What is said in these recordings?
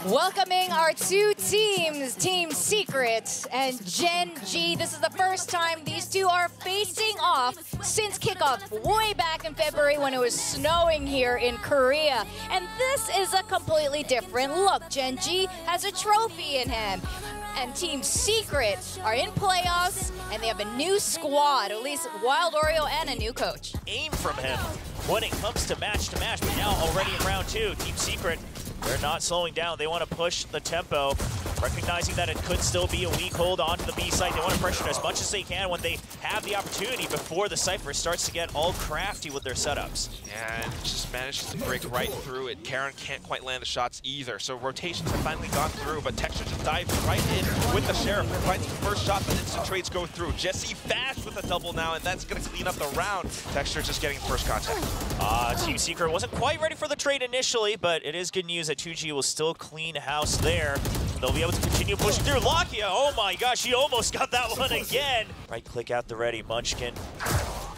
Welcoming our two teams, Team Secret and Gen G. This is the first time these two are facing off since kickoff way back in February when it was snowing here in Korea. And this is a completely different look. Gen G has a trophy in hand. And Team Secret are in playoffs, and they have a new squad, at least Wild Oreo and a new coach. Aim from him when it comes to match, but now already in round two, Team Secret, they're not slowing down. They want to push the tempo, recognizing that it could still be a weak hold onto the B site. They want to pressure it as much as they can when they have the opportunity before the Cypher starts to get all crafty with their setups. Yeah, and just manages to break right through it. Karon can't quite land the shots either, so rotations have finally gone through, but Texture just dives right in with the Sheriff, finds the first shot, but instant trades go through. Jesse Vash with a double now, and that's going to clean up the round. Texture just getting first contact. Team Secret wasn't quite ready for the trade initially, but it is good news that 2G will still clean house there. They'll be able to continue pushing through. Lakia, oh my gosh, he almost got that one again. Right click out the ready, Munchkin.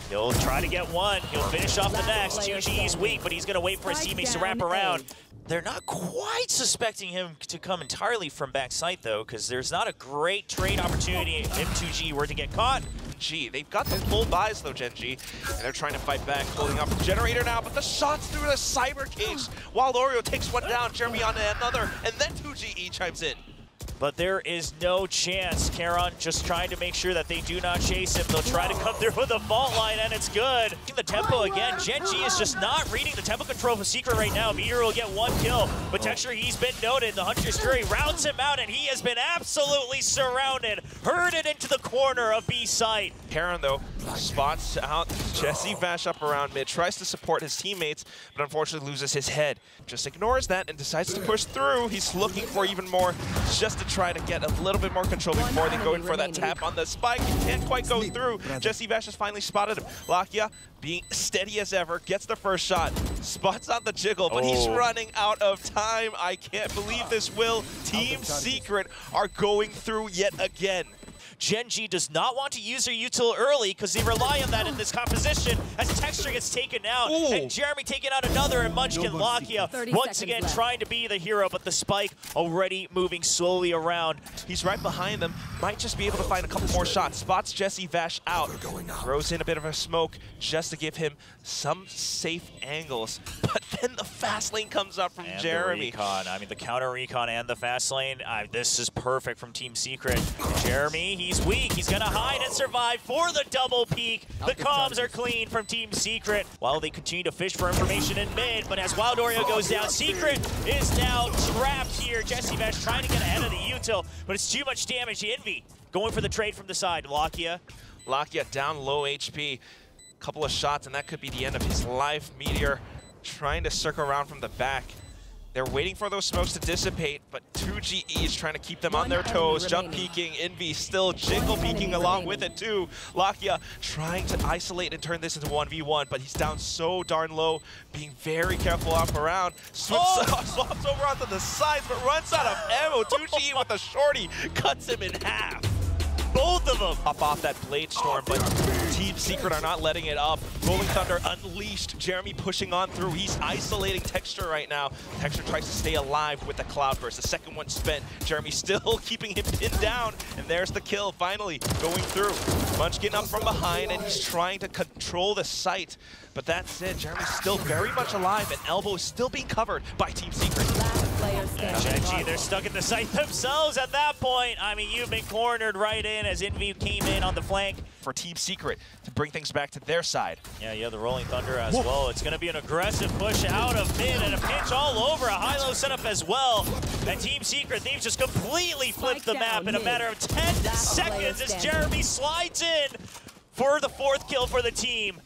He'll try to get one. He'll finish off the next. 2G is weak, but he's going to wait for his teammates to wrap around. They're not quite suspecting him to come entirely from backside, though, because there's not a great trade opportunity if 2G were to get caught. They've got the full buys, though, Gen G, and they're trying to fight back, holding up the generator now, but the shots through the cyber case. Wild Oreo takes one down, Jeremy on another, and then 2GE chimes in. But there is no chance. Karon just trying to make sure that they do not chase him. They'll try to come through with a fault line, and it's good. The tempo again. Gen G is just not reading the tempo control for Secret right now. Meteor will get one kill, but Texture, he's been noted. The Hunter's Fury rounds him out, and he has been absolutely surrounded. Herded into the corner of B site. Karon, though, spots out Jesse Vash up around mid, tries to support his teammates, but unfortunately loses his head. Just ignores that and decides to push through. He's looking for even more, just to try to get a little bit more control before they go in for that tap on the spike. He can't quite go through. Jesse Vash has finally spotted him. Lakia, being steady as ever, gets the first shot, spots out the jiggle, but he's running out of time. I can't believe this, Will. Team Secret are going through yet again. Gen G does not want to use their util early because they rely on that in this composition as Texture gets taken out. And Jeremy taking out another, and Munchkin Lakia once again trying to be the hero, but the spike already moving slowly around. He's right behind them, might just be able to find a couple more shots. Spots Jesse Vash out, throws in a bit of a smoke just to give him some safe angles. But then the fast lane comes up from Jeremy. The recon. I mean, the counter recon and the fast lane. This is perfect from Team Secret. Jeremy, he's weak. He's gonna hide and survive for the double peek. The comms are clean from Team Secret while they continue to fish for information in mid. But as Wild Oreo goes down, Secret is now trapped here. Jesse Vash trying to get ahead of the util, but it's too much damage. Envy going for the trade from the side. Lakia down low HP. Couple of shots, and that could be the end of his life. Meteor trying to circle around from the back. They're waiting for those smokes to dissipate, but 2GE is trying to keep them on their toes. Jump peeking, Envy still jiggle peeking along with it too. Lakia trying to isolate and turn this into 1v1, but he's down so darn low, being very careful off around. Swaps over onto the sides, but runs out of ammo. 2GE with a shorty cuts him in half. Both of them off that Blade Storm, but Team Secret are not letting it up. Rolling Thunder unleashed. Jeremy pushing on through. He's isolating Texture right now. Texture tries to stay alive with the Cloudburst. The second one spent. Jeremy still keeping him pinned down, and there's the kill finally going through. Munchkin up from behind, and he's trying to control the site. But that's it. Jeremy's still very much alive, and Elbow is still being covered by Team Secret. Gen G, they're stuck in the site themselves at that point. I mean, you've been cornered right in as Envy came in on the flank. For Team Secret to bring things back to their side. Yeah, the Rolling Thunder as well. It's going to be an aggressive push out of mid and a pinch all over. A high-low setup as well. And Team Secret, they've just completely flipped the map in a matter of 10 seconds as Jeremy slides in for the fourth kill for the team.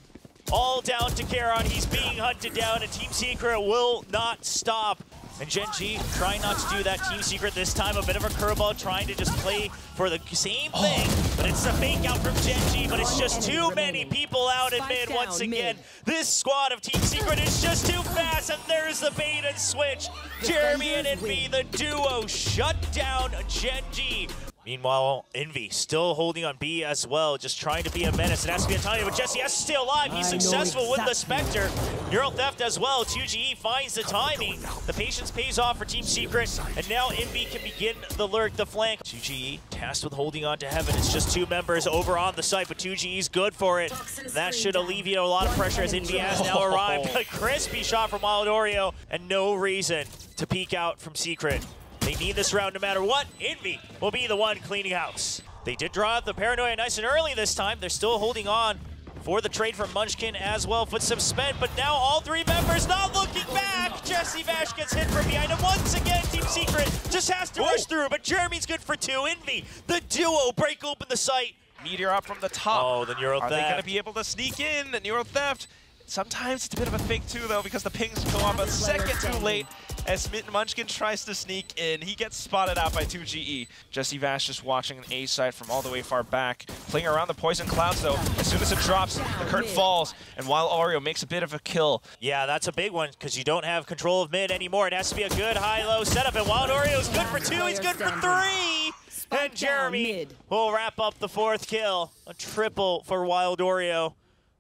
All down to Karon. He's being hunted down, and Team Secret will not stop. And Gen G trying not to do that. Team Secret this time, a bit of a curveball, trying to just play for the same thing. But it's a fake out from Gen G, but it's just too many people out in mid once again. This squad of Team Secret is just too fast, and there's the bait and switch. Jeremy and Envy, the duo, shut down Gen G. Meanwhile, Envy still holding on B as well, just trying to be a menace. It has to be a tiny, but Jesse has to stay alive. He's successful with the Spectre. Neural Theft as well. 2GE finds the timing. The patience pays off for Team Secret, and now Envy can begin the lurk, the flank. 2GE tasked with holding on to Heaven. It's just 2 members over on the site, but 2GE's good for it. That should alleviate a lot of pressure as Envy has now arrived. A crispy shot from Wild Oreo, and no reason to peek out from Secret. They need this round no matter what. Envy will be the one cleaning house. They did draw out the Paranoia nice and early this time. They're still holding on for the trade from Munchkin as well. Footsteps spent, but now all 3 members not looking back. Jesse Vash gets hit from behind, and once again, Team Secret just has to rush through, but Jeremy's good for 2. Envy, the duo, break open the site. Meteor up from the top. Oh, the Neural Theft. Are they going to be able to sneak in? The Neural Theft. Sometimes it's a bit of a fake too, though, because the pings go on a second too late as Munchkin tries to sneak in. He gets spotted out by 2GE. Jesse Vash just watching an A side from all the way far back. Playing around the poison clouds, though. As soon as it drops, the curtain falls, and Wild Oreo makes a bit of a kill. Yeah, that's a big one, because you don't have control of mid anymore. It has to be a good high-low setup, and Wild Oreo's good for 2. He's good for 3. And Jeremy will wrap up the 4th kill. A triple for Wild Oreo.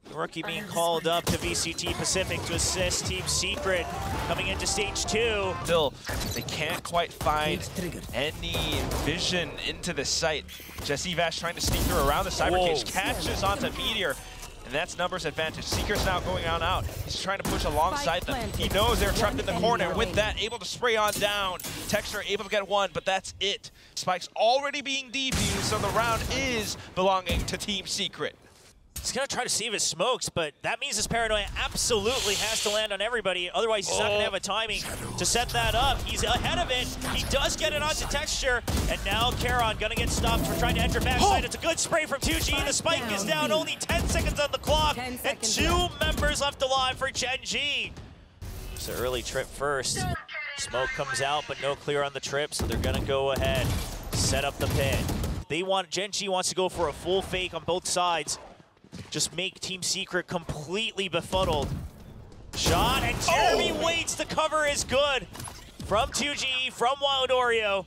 The rookie being called up to VCT Pacific to assist Team Secret coming into stage 2. Still, they can't quite find any vision into the site. Jesse Vash trying to sneak through around the cyber cage, catches onto Meteor, and that's numbers advantage. Seeker's now going on out. He's trying to push alongside them. He knows they're trapped in the corner. With that, able to spray on down. Texture able to get 1, but that's it. Spike's already being defused, so the round is belonging to Team Secret. He's going to try to save his smokes, but that means his Paranoia absolutely has to land on everybody. Otherwise, he's not going to have a timing to set that up. He's ahead of it. He does get it onto Texture, and now Charon going to get stopped for trying to enter backside. It's a good spray from 2G. The spike is down. Only 10 seconds on the clock, and 2 members left alive for Gen G. It's an early trip first. Smoke comes out, but no clear on the trip, so they're going to go ahead, set up the pin. Gen G wants to go for a full fake on both sides. Just make Team Secret completely befuddled. Shot, and Jeremy waits. The cover is good. From 2G, from Wild Oreo.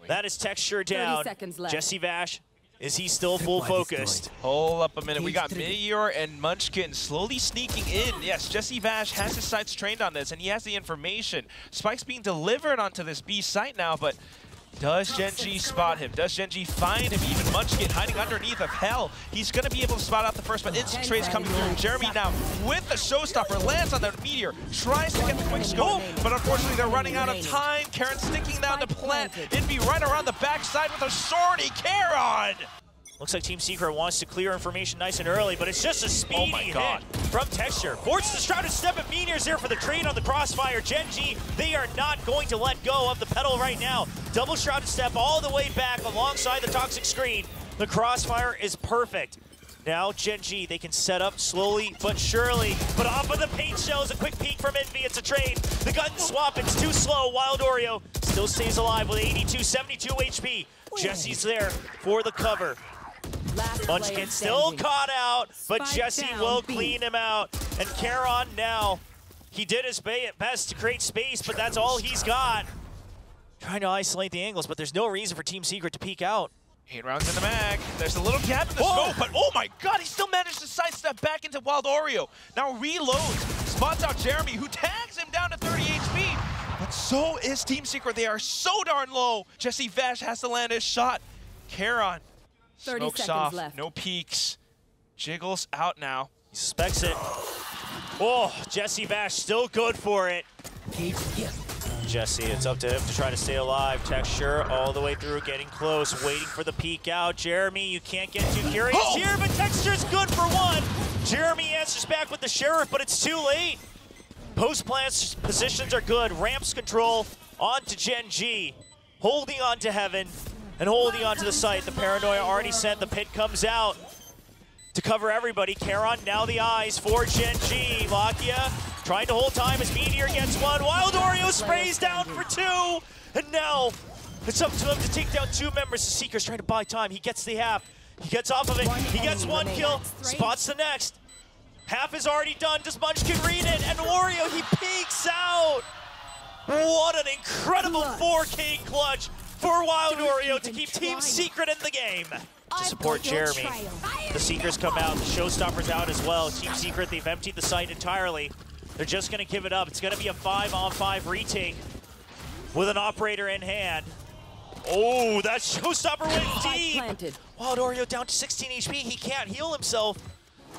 That is Texture down. Jesse Vash, is he still full focused? Hold up a minute. We got Meteor and Munchkin slowly sneaking in. Yes, Jesse Vash has his sights trained on this, and he has the information. Spike's being delivered onto this B site now, but does Gen G spot him? Does Gen G find him? Even Munchkin hiding underneath of Hell. He's going to be able to spot out the first, but instant trades coming through. Jeremy now with the showstopper lands on the Meteor, tries to get the quick scope, but unfortunately they're running out of time. Karen sticking down the plant. Envy right around the backside with a sortie. Karen! Looks like Team Secret wants to clear information nice and early, but it's just a speedy hit from Texture. Forces the Shrouded Step, and Meteor's there for the trade on the Crossfire. Gen G, they are not going to let go of the pedal right now. Double Shrouded Step all the way back alongside the Toxic Screen. The Crossfire is perfect. Now Gen G, they can set up slowly but surely, but off of the paint shells, a quick peek from Envy, it's a trade. The gun swap, it's too slow. Wild Oreo still stays alive with 82, 72 HP. Jesse's there for the cover. Munchkin still caught out, but Jesse will clean him out. And Charon now, he did his best to create space, but that's all he's got. Trying to isolate the angles, but there's no reason for Team Secret to peek out. 8 rounds in the mag. There's a little gap in the smoke, but oh my god, he still managed to sidestep back into Wild Oreo. Now reloads, spots out Jeremy, who tags him down to 30 HP. But so is Team Secret. They are so darn low. Jesse Vash has to land his shot. Charon. Smokes off, left. No peeks. Jiggles out now. He suspects it. Oh, Jesse Vash still good for it. Jesse, it's up to him to try to stay alive. Texture all the way through, getting close, waiting for the peek out. Jeremy, you can't get too curious here, but Texture's good for 1. Jeremy answers back with the Sheriff, but it's too late. Post-plant positions are good. Ramps control onto Gen G. Holding on to Heaven. And holding on to the site. The Paranoia already sent. The pit comes out to cover everybody. Charon now the eyes for Gen G. Lakia trying to hold time as Meteor gets 1. Wild Oreo sprays down for 2. And now it's up to him to take down 2 members. The Seeker's trying to buy time. He gets the half. He gets off of it. He gets 1 kill. Spots the next. Half is already done. Does Munchkin read it? And Oreo, he peeks out. What an incredible 4K clutch for Wild Oreo to keep Team Secret in the game. To support Jeremy, the Seekers come out, the Showstoppers out as well. Team Secret, they've emptied the site entirely. They're just going to give it up. It's going to be a 5-on-5 retake with an operator in hand. Oh, that Showstopper went deep. Wild Oreo down to 16 HP. He can't heal himself.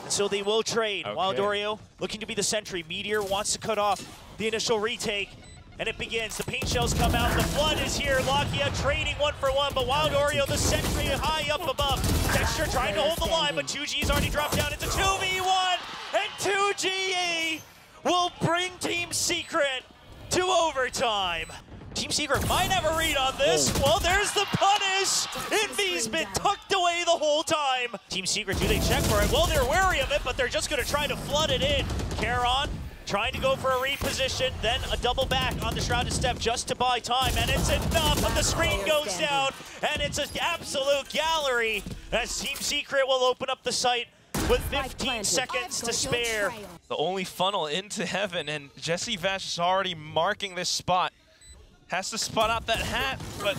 And so they will trade. Okay. Wild Oreo looking to be the sentry. Meteor wants to cut off the initial retake. And it begins. The paint shells come out. The flood is here. Lakia trading 1-for-1, but Wild Oreo, the sentry high up above. Dexter trying to hold the line, but 2G's already dropped down. It's a 2v1, and 2GE will bring Team Secret to overtime. Team Secret might have a read on this. Well, there's the punish. Envy's been tucked away the whole time. Team Secret, do they check for it? Well, they're wary of it, but they're just going to try to flood it in. Charon trying to go for a reposition, then a double back on the Shrouded Step just to buy time, and it's enough, and the screen goes down, and it's an absolute gallery as Team Secret will open up the site with 15 seconds to spare. The only funnel into heaven, and Jesse Vash is already marking this spot. Has to spot out that hat, but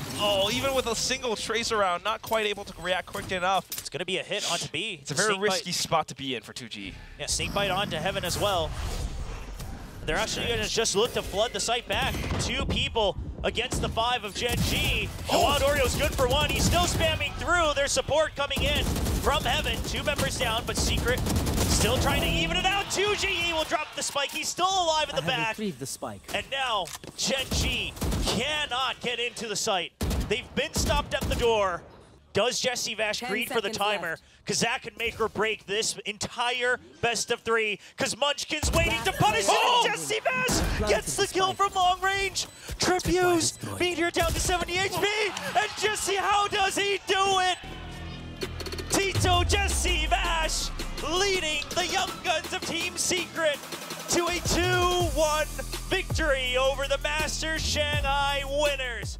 even with a single trace around, not quite able to react quick enough. It's going to be a hit onto B. It's a very risky spot to be in for 2G. Yeah, Snakebite onto heaven as well. They're actually going to just look to flood the site back. 2 people against the 5 of Gen G. Wild Oreo's good for 1. He's still spamming through. There's support coming in from heaven. 2 members down, but Secret still trying to even it out. 2GE will drop the spike. He's still alive in the back. Retrieved the spike. And now Gen G cannot get into the site. They've been stopped at the door. Does Jesse Vash greed for the timer? Because that can make or break this entire best of 3. Because Munchkin's waiting to punish it. And Jesse Vash gets the kill from long range. Trip used. Meteor down to 70 HP. And Jesse, how does he do it? Tito Jesse Vash leading the Young Guns of Team Secret to a 2-1 victory over the Masters Shanghai winners.